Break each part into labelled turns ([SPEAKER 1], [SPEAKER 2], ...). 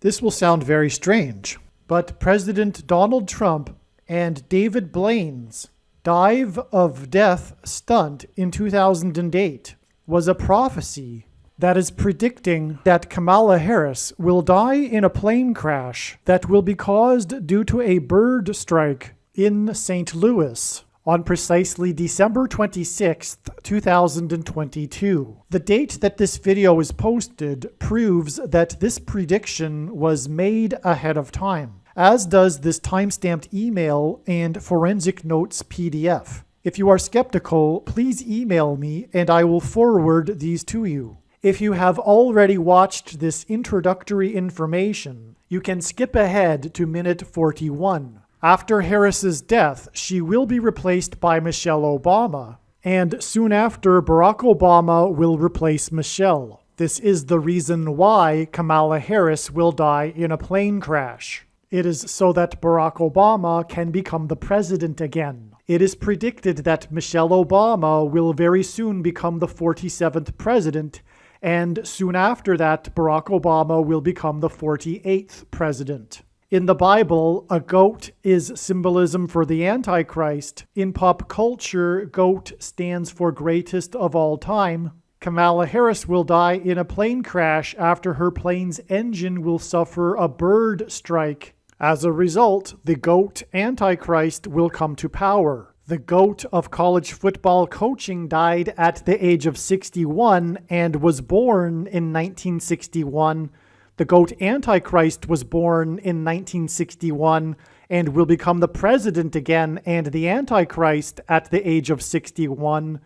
[SPEAKER 1] This will sound very strange, but President Donald Trump and David Blaine's dive of death stunt in 2008 was a prophecy that is predicting that Kamala Harris will die in a plane crash that will be caused due to a bird strike in St. Louis on precisely December 26th, 2022. The date that this video is posted proves that this prediction was made ahead of time, as does this timestamped email and forensic notes PDF. If you are skeptical, please email me and I will forward these to you. If you have already watched this introductory information, you can skip ahead to minute 41. After Harris's death, she will be replaced by Michelle Obama, and soon after, Barack Obama will replace Michelle. This is the reason why Kamala Harris will die in a plane crash. It is so that Barack Obama can become the president again. It is predicted that Michelle Obama will very soon become the 47th president, and soon after that, Barack Obama will become the 48th president. In the Bible, a goat is symbolism for the Antichrist. In pop culture, goat stands for greatest of all time. Kamala Harris will die in a plane crash after her plane's engine will suffer a bird strike. As a result, the GOAT Antichrist will come to power. The GOAT of college football coaching died at the age of 61 and was born in 1961. The GOAT Antichrist was born in 1961 and will become the president again and the Antichrist at the age of 61.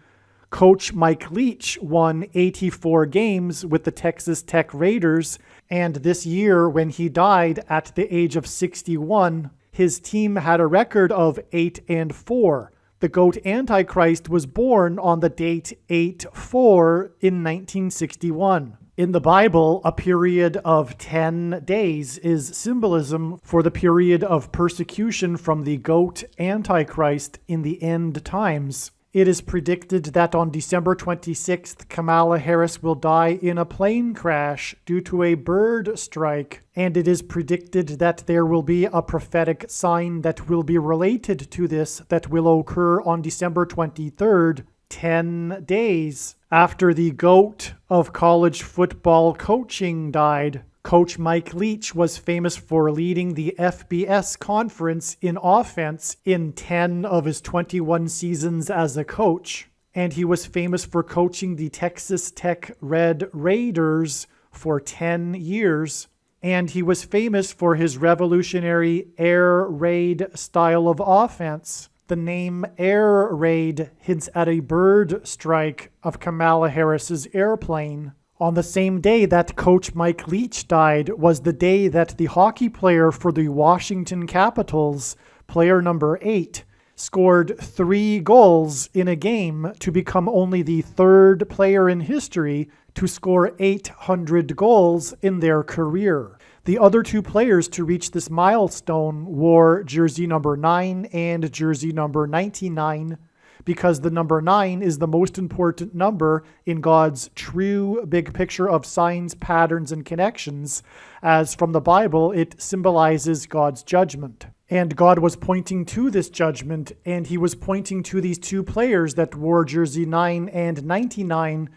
[SPEAKER 1] Coach Mike Leach won 84 games with the Texas Tech Raiders, and this year when he died at the age of 61, his team had a record of 8-4. The GOAT Antichrist was born on the date 8-4 in 1961. In the Bible, a period of 10 days is symbolism for the period of persecution from the GOAT Antichrist in the end times. It is predicted that on December 26th, Kamala Harris will die in a plane crash due to a bird strike, and it is predicted that there will be a prophetic sign that will be related to this that will occur on December 23rd, 10 days after the GOAT of college football coaching died. Coach Mike Leach was famous for leading the FBS conference in offense in 10 of his 21 seasons as a coach, and he was famous for coaching the Texas Tech Red Raiders for 10 years, and he was famous for his revolutionary air raid style of offense. The name Air Raid hints at a bird strike of Kamala Harris's airplane. On the same day that Coach Mike Leach died was the day that the hockey player for the Washington Capitals, player number 8, scored 3 goals in a game to become only the third player in history to score 800 goals in their career. The other 2 players to reach this milestone wore jersey number 9 and jersey number 99, because the number 9 is the most important number in God's true big picture of signs, patterns, and connections, as from the Bible it symbolizes God's judgment. And God was pointing to this judgment, and he was pointing to these 2 players that wore jersey 9 and 99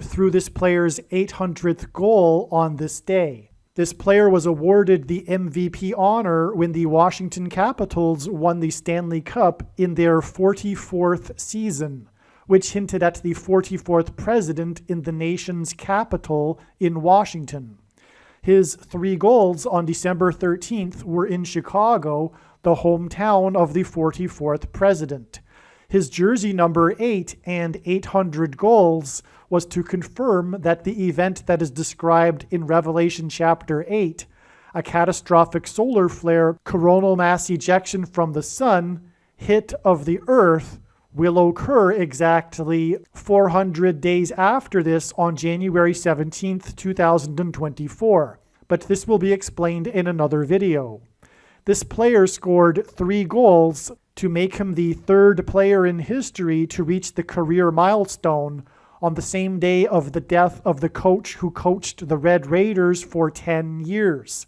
[SPEAKER 1] through this player's 800th goal on this day. This player was awarded the MVP honor when the Washington Capitals won the Stanley Cup in their 44th season, which hinted at the 44th president in the nation's capital in Washington. His 3 goals on December 13th were in Chicago, the hometown of the 44th president. His jersey number 8 and 800 goals was to confirm that the event that is described in Revelation chapter 8, a catastrophic solar flare, coronal mass ejection from the sun, hit of the earth, will occur exactly 400 days after this on January 17th, 2024. But this will be explained in another video. This player scored 3 goals to make him the 3rd player in history to reach the career milestone on the same day of the death of the coach who coached the Red Raiders for 10 years.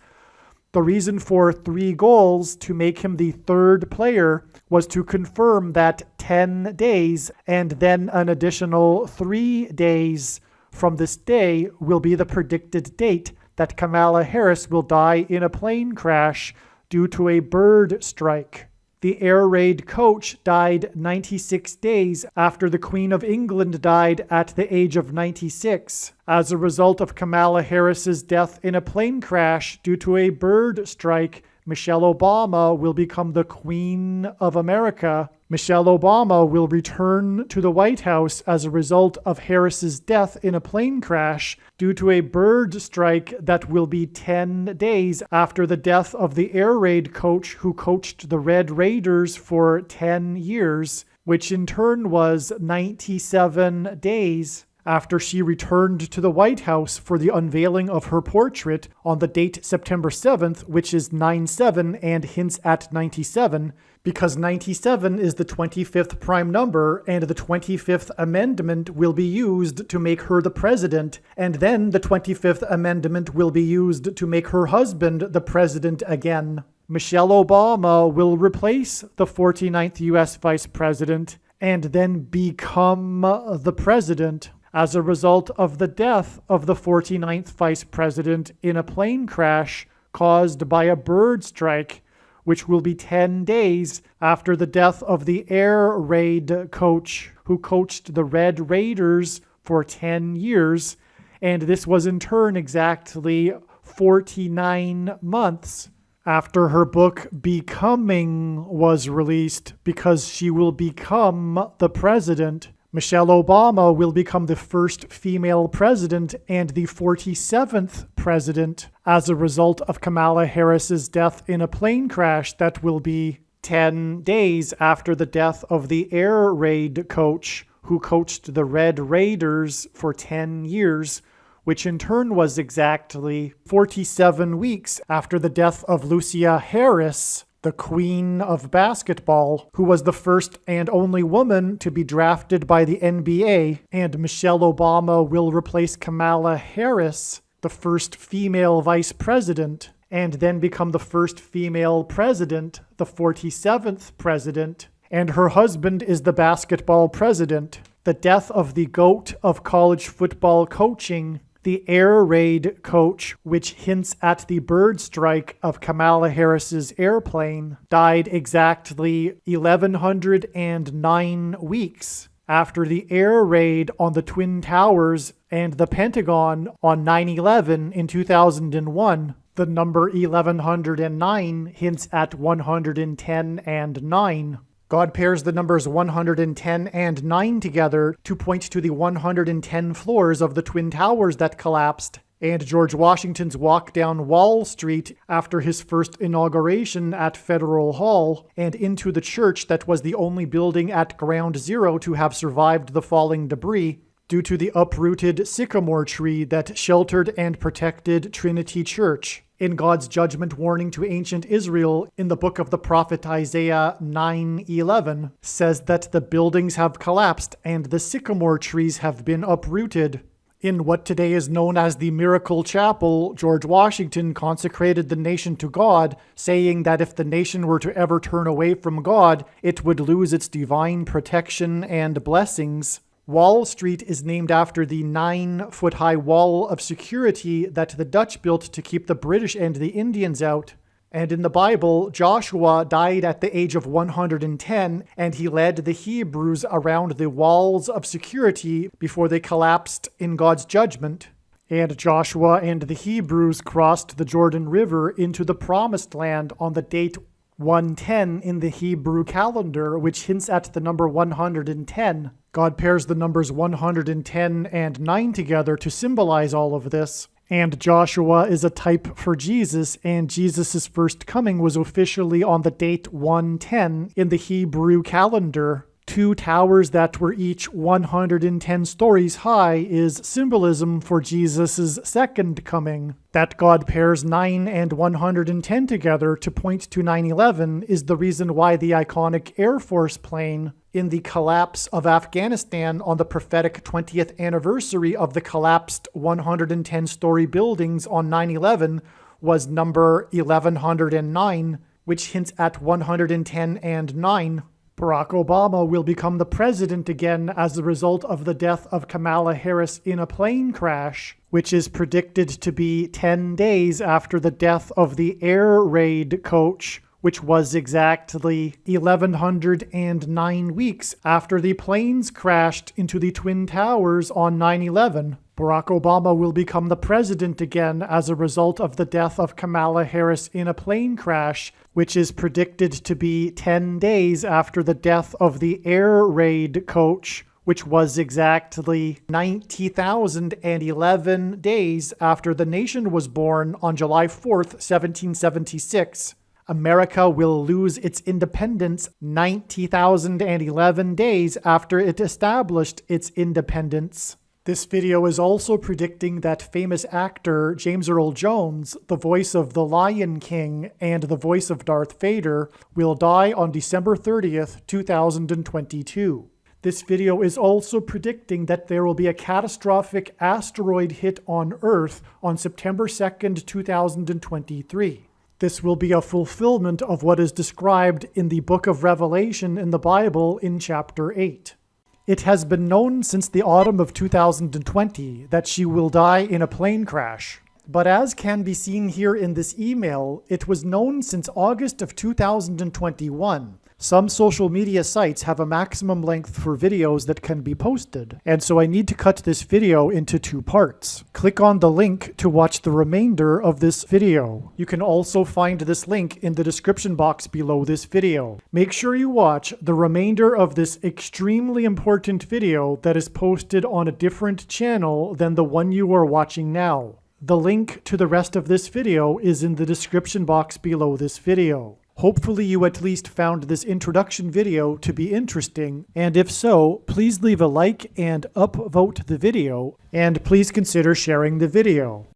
[SPEAKER 1] The reason for 3 goals to make him the 3rd player was to confirm that 10 days and then an additional 3 days from this day will be the predicted date that Kamala Harris will die in a plane crash due to a bird strike. The air raid coach died 96 days after the Queen of England died at the age of 96 as a result of Kamala Harris's death in a plane crash due to a bird strike. Michelle Obama will become the Queen of America. Michelle Obama will return to the White House as a result of Harris's death in a plane crash due to a bird strike that will be 10 days after the death of the air raid coach who coached the Red Raiders for 10 years, which in turn was 97 days after she returned to the White House for the unveiling of her portrait on the date September 7th, which is 9/7 and hints at 97, because 97 is the 25th prime number, and the 25th Amendment will be used to make her the president, and then the 25th Amendment will be used to make her husband the president again. Michelle Obama will replace the 49th U.S. Vice President and then become the president as a result of the death of the 49th Vice President in a plane crash caused by a bird strike, which will be 10 days after the death of the air raid coach who coached the Red Raiders for 10 years, and this was in turn exactly 49 months after her book Becoming was released, because she will become the president. Michelle Obama will become the first female president and the 47th president as a result of Kamala Harris's death in a plane crash that will be 10 days after the death of the air raid coach who coached the Red Raiders for 10 years, which in turn was exactly 47 weeks after the death of Lucia Harris, the queen of basketball, who was the first and only woman to be drafted by the NBA, and Michelle Obama will replace Kamala Harris, the first female vice president, and then become the first female president, the 47th president, and her husband is the basketball president. The death of the GOAT of college football coaching, the air raid coach, which hints at the bird strike of Kamala Harris's airplane, died exactly 1,109 weeks after the air raid on the Twin Towers and the Pentagon on 9/11 in 2001. The number 1109 hints at 110 and 9. God pairs the numbers 110 and 9 together to point to the 110 floors of the Twin Towers that collapsed, and George Washington's walk down Wall Street after his first inauguration at Federal Hall, and into the church that was the only building at Ground Zero to have survived the falling debris due to the uprooted sycamore tree that sheltered and protected Trinity Church. In God's judgment warning to ancient Israel in the book of the prophet Isaiah 9:11 says that the buildings have collapsed and the sycamore trees have been uprooted. In what today is known as the Miracle Chapel, George Washington consecrated the nation to God, saying that if the nation were to ever turn away from God, it would lose its divine protection and blessings. Wall Street is named after the 9-foot-high wall of security that the Dutch built to keep the British and the Indians out. And in the Bible, Joshua died at the age of 110, and he led the Hebrews around the walls of security before they collapsed in God's judgment. And Joshua and the Hebrews crossed the Jordan River into the Promised Land on the date 110 in the Hebrew calendar, which hints at the number 110. God pairs the numbers 110 and 9 together to symbolize all of this. And Joshua is a type for Jesus, and Jesus' first coming was officially on the date 110 in the Hebrew calendar. 2 towers that were each 110 stories high is symbolism for Jesus' second coming. That God pairs 9 and 110 together to point to 9/11 is the reason why the iconic Air Force plane in the collapse of Afghanistan on the prophetic 20th anniversary of the collapsed 110-story buildings on 9/11 was number 1109, which hints at 110 and 9. Barack Obama will become the president again as a result of the death of Kamala Harris in a plane crash, which is predicted to be 10 days after the death of the air raid coach, which was exactly 1,109 weeks after the planes crashed into the Twin Towers on 9/11. Barack Obama will become the president again as a result of the death of Kamala Harris in a plane crash, which is predicted to be 10 days after the death of the air raid coach, which was exactly 90,011 days after the nation was born on July 4th, 1776. America will lose its independence 90,011 days after it established its independence. This video is also predicting that famous actor James Earl Jones, the voice of the Lion King and the voice of Darth Vader, will die on December 30th, 2022. This video is also predicting that there will be a catastrophic asteroid hit on Earth on September 2nd, 2023. This will be a fulfillment of what is described in the book of Revelation in the Bible in chapter 8. It has been known since the autumn of 2020 that she will die in a plane crash. But as can be seen here in this email, it was known since August of 2021. Some social media sites have a maximum length for videos that can be posted, and so I need to cut this video into 2 parts. Click on the link to watch the remainder of this video. You can also find this link in the description box below this video. Make sure you watch the remainder of this extremely important video that is posted on a different channel than the one you are watching now. The link to the rest of this video is in the description box below this video. Hopefully you at least found this introduction video to be interesting, and if so, please leave a like and upvote the video, and please consider sharing the video.